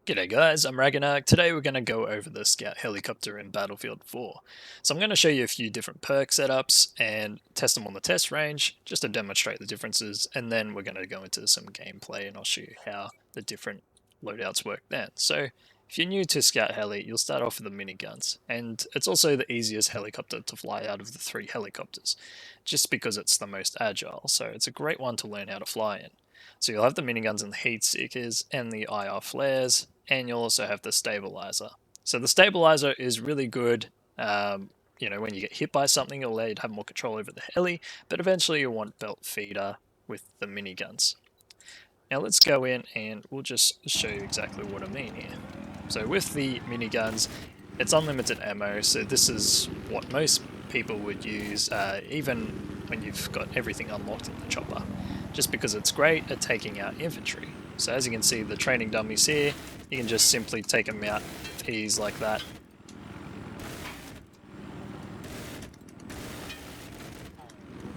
G'day guys, I'm Ragnar. Today we're going to go over the Scout helicopter in Battlefield 4. So I'm going to show you a few different perk setups and test them on the test range just to demonstrate the differences, and then we're going to go into some gameplay and I'll show you how the different loadouts work then. So if you're new to Scout Heli, you'll start off with the miniguns, and it's also the easiest helicopter to fly out of the three helicopters, just because it's the most agile, so it's a great one to learn how to fly in. So you'll have the miniguns and the heat seekers and the IR flares, and you'll also have the stabilizer. So the stabilizer is really good. When you get hit by something, it'll allow you to have more control over the heli, but eventually you'll want belt feeder with the miniguns. Now let's go in and we'll just show you exactly what I mean here. So with the miniguns, it's unlimited ammo, so this is what most people would use, even when you've got everything unlocked in the chopper, just because it's great at taking out infantry. So as you can see, the training dummies here, you can just simply take them out with ease like that.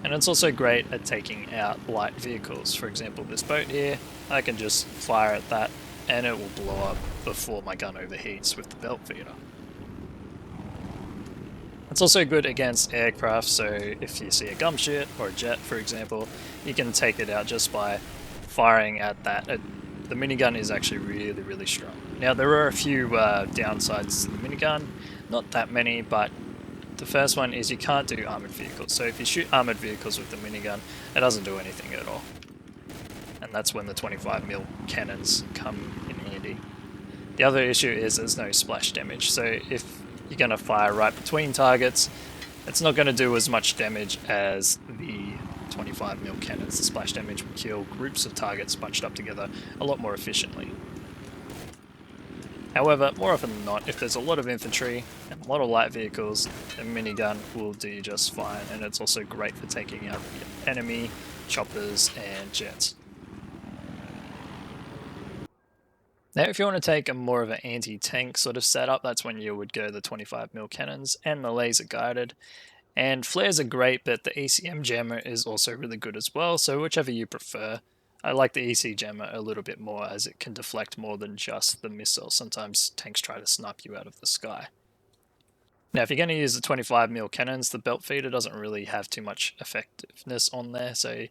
And it's also great at taking out light vehicles. For example, this boat here, I can just fire at that and it will blow up before my gun overheats with the belt feeder. It's also good against aircraft, so if you see a gumship or a jet, for example, you can take it out just by firing at that. The minigun is actually really, really strong. Now, there are a few downsides to the minigun, not that many, but the first one is you can't do armoured vehicles. So if you shoot armoured vehicles with the minigun, it doesn't do anything at all. And that's when the 25mm cannons come in handy. The other issue is there's no splash damage, so if you're going to fire right between targets, it's not going to do as much damage as the 25mm cannons. The splash damage will kill groups of targets bunched up together a lot more efficiently. However, more often than not, if there's a lot of infantry and a lot of light vehicles, a minigun will do just fine, and it's also great for taking out the enemy choppers and jets. Now, if you want to take a more of an anti-tank sort of setup, that's when you would go the 25mm cannons and the laser guided. And flares are great, but the ECM jammer is also really good as well, so whichever you prefer. I like the EC jammer a little bit more as it can deflect more than just the missile. Sometimes tanks try to snipe you out of the sky. Now, if you're going to use the 25mm cannons, the belt feeder doesn't really have too much effectiveness on there, so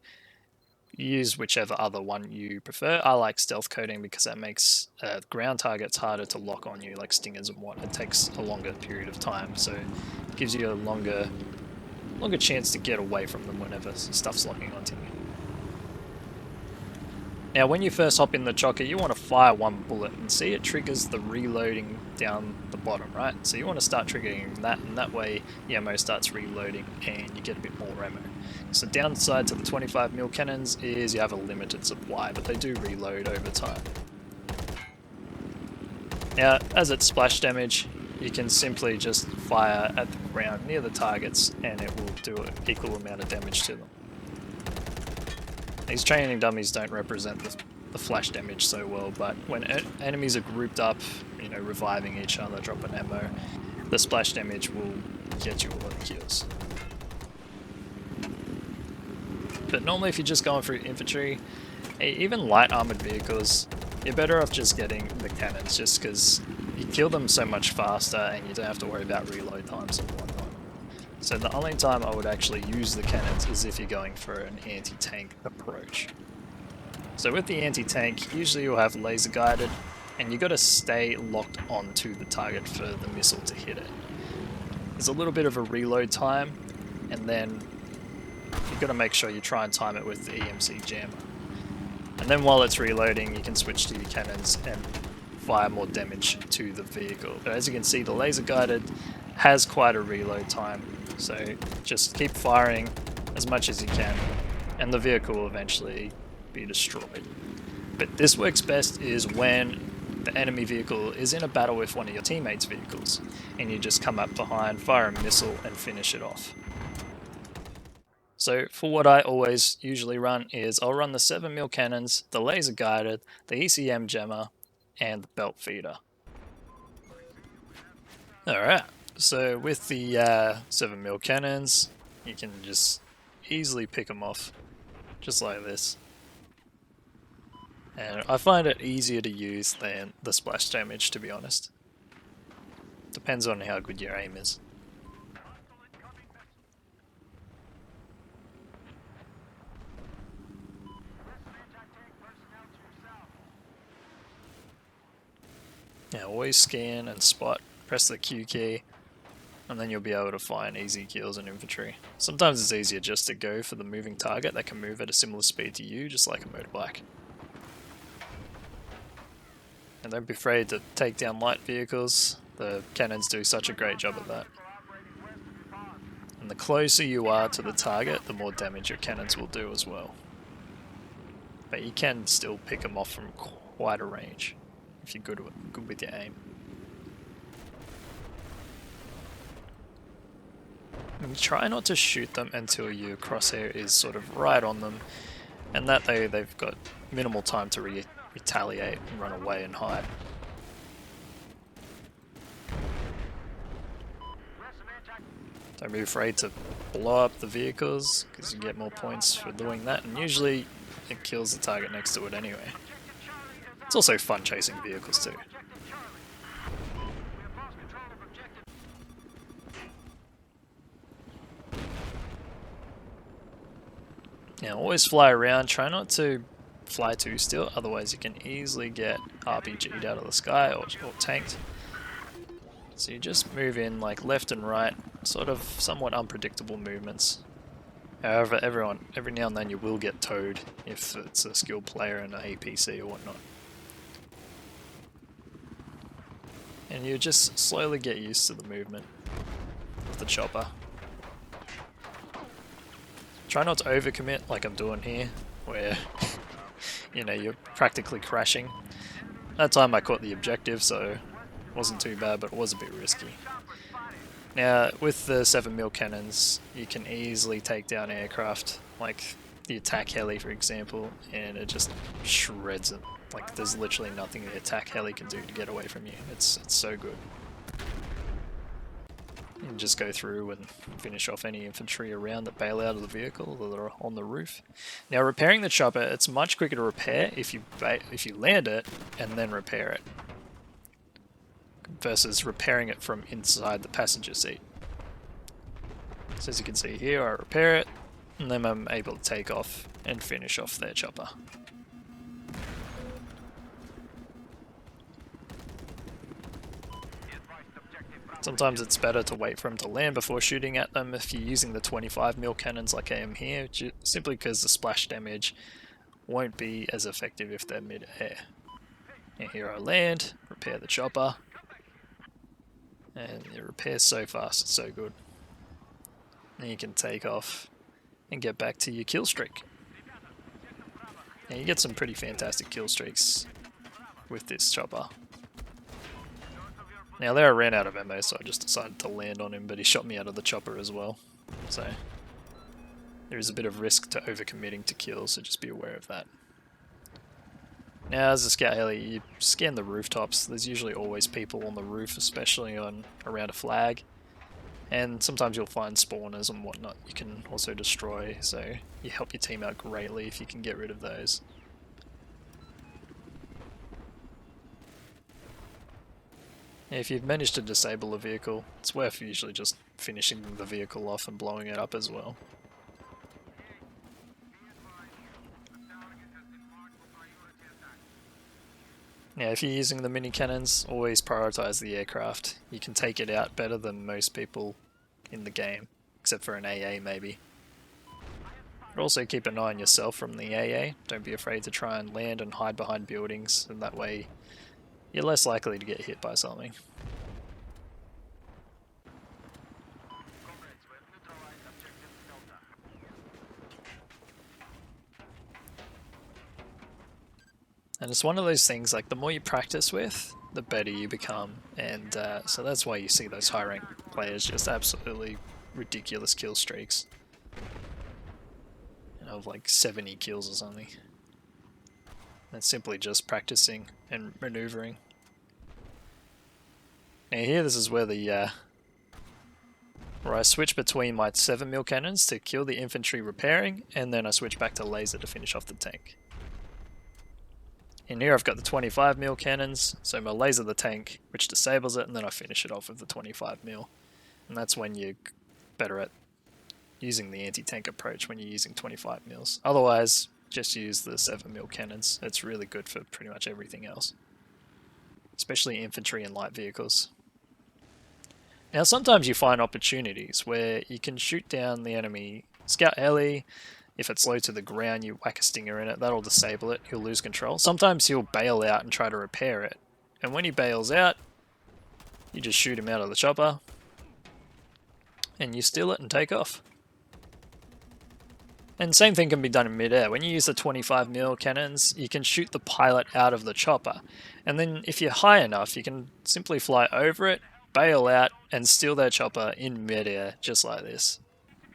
use whichever other one you prefer. I like stealth coating because that makes ground targets harder to lock on you, like stingers and what. It takes a longer period of time, so it gives you a longer chance to get away from them whenever stuff's locking onto you. Now, when you first hop in the chocker, you want to fire one bullet, and see it triggers the reloading down the bottom, right? So you want to start triggering that, and that way the ammo starts reloading and you get a bit more ammo. So downside to the 25mm cannons is you have a limited supply, but they do reload over time. Now, as it's splash damage, you can simply just fire at the ground near the targets and it will do an equal amount of damage to them. These training dummies don't represent the flash damage so well, but when enemies are grouped up, reviving each other, dropping ammo, the splash damage will get you a lot of kills. But normally if you're just going through infantry, even light armoured vehicles, you're better off just getting the cannons, just because you kill them so much faster and you don't have to worry about reload times and whatnot. So the only time I would actually use the cannons is if you're going for an anti-tank approach. So with the anti-tank, usually you'll have laser guided, and you've got to stay locked onto the target for the missile to hit it. There's a little bit of a reload time, and then you've got to make sure you try and time it with the EMC jammer. And then while it's reloading, you can switch to your cannons and fire more damage to the vehicle. But as you can see, the laser guided has quite a reload time, so just keep firing as much as you can, and the vehicle will eventually be destroyed. But this works best is when the enemy vehicle is in a battle with one of your teammates' vehicles, and you just come up behind, fire a missile, and finish it off. So for what I always usually run is I'll run the 7mm cannons, the laser guided, the ECM jammer, and the belt feeder. Alright, so with the 7mm cannons, you can just easily pick them off, just like this. And I find it easier to use than the splash damage, to be honest. Depends on how good your aim is. Now always scan and spot, press the Q key, and then you'll be able to find easy kills in infantry. Sometimes it's easier just to go for the moving target that can move at a similar speed to you, just like a motorbike. And don't be afraid to take down light vehicles. The cannons do such a great job at that. And the closer you are to the target, the more damage your cannons will do as well. But you can still pick them off from quite a range if you're good with your aim. And try not to shoot them until your crosshair is sort of right on them, and that they've got minimal time to retaliate and run away and hide. Don't be afraid to blow up the vehicles, because you get more points for doing that, and usually it kills the target next to it anyway. It's also fun chasing vehicles too. Now always fly around, try not to fly too still, otherwise you can easily get RPG'd out of the sky or tanked. So you just move in like left and right, sort of somewhat unpredictable movements. However, every now and then you will get towed if it's a skilled player and an APC or whatnot. And you just slowly get used to the movement of the chopper. Try not to overcommit like I'm doing here, where you know, you're practically crashing. That time I caught the objective, so it wasn't too bad, but it was a bit risky. Now, with the 7mm cannons, you can easily take down aircraft, like the attack heli for example, and it just shreds it. Like, there's literally nothing the attack heli can do to get away from you. It's so good. You can just go through and finish off any infantry around that bail out of the vehicle that are on the roof. Now, repairing the chopper, it's much quicker to repair if you land it and then repair it, versus repairing it from inside the passenger seat. So as you can see here, I repair it, and then I'm able to take off and finish off their chopper. Sometimes it's better to wait for them to land before shooting at them if you're using the 25mm cannons like I am here, simply because the splash damage won't be as effective if they're mid-air. And here I land, repair the chopper, and it repairs so fast, it's so good. And you can take off and get back to your kill streak. And you get some pretty fantastic kill streaks with this chopper. Now there I ran out of ammo, so I just decided to land on him, but he shot me out of the chopper as well. So there is a bit of risk to overcommitting to kills, so just be aware of that. Now as a scout heli, you scan the rooftops. There's usually always people on the roof, especially around a flag. And sometimes you'll find spawners and whatnot you can also destroy, so you help your team out greatly if you can get rid of those. If you've managed to disable a vehicle, it's worth usually just finishing the vehicle off and blowing it up as well. Now if you're using the mini cannons, always prioritize the aircraft. You can take it out better than most people in the game, except for an AA maybe. But also keep an eye on yourself from the AA. Don't be afraid to try and land and hide behind buildings, and that way you're less likely to get hit by something. And it's one of those things, like, the more you practice with, the better you become, and so that's why you see those high rank players just absolutely ridiculous kill streaks. You know, of like 70 kills or something. That's simply just practicing and maneuvering. Now here, this is where where I switch between my 7mm cannons to kill the infantry repairing, and then I switch back to laser to finish off the tank. In here I've got the 25mm cannons, so I laser the tank, which disables it, and then I finish it off with the 25mm. And that's when you're better at using the anti-tank approach, when you're using 25mm. Otherwise, just use the 7mm cannons. It's really good for pretty much everything else, especially infantry and light vehicles. Now sometimes you find opportunities where you can shoot down the enemy scout heli. If it's low to the ground, you whack a stinger in it, that'll disable it, he'll lose control. Sometimes he'll bail out and try to repair it, and when he bails out, you just shoot him out of the chopper, and you steal it and take off. And same thing can be done in mid-air. When you use the 25mm cannons, you can shoot the pilot out of the chopper, and then if you're high enough, you can simply fly over it, bail out, and steal their chopper in mid-air, just like this.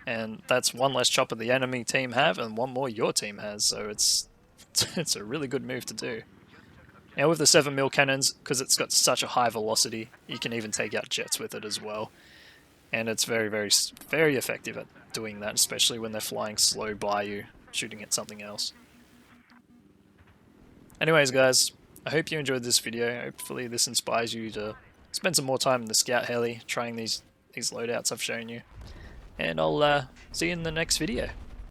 And that's one less chopper the enemy team have, and one more your team has, so it's a really good move to do. Now with the 7mm cannons, because it's got such a high velocity, you can even take out jets with it as well. And it's very, very, very effective at doing that, especially when they're flying slow by you, shooting at something else. Anyways guys, I hope you enjoyed this video. Hopefully this inspires you to spend some more time in the scout heli, trying these loadouts I've shown you. And I'll see you in the next video.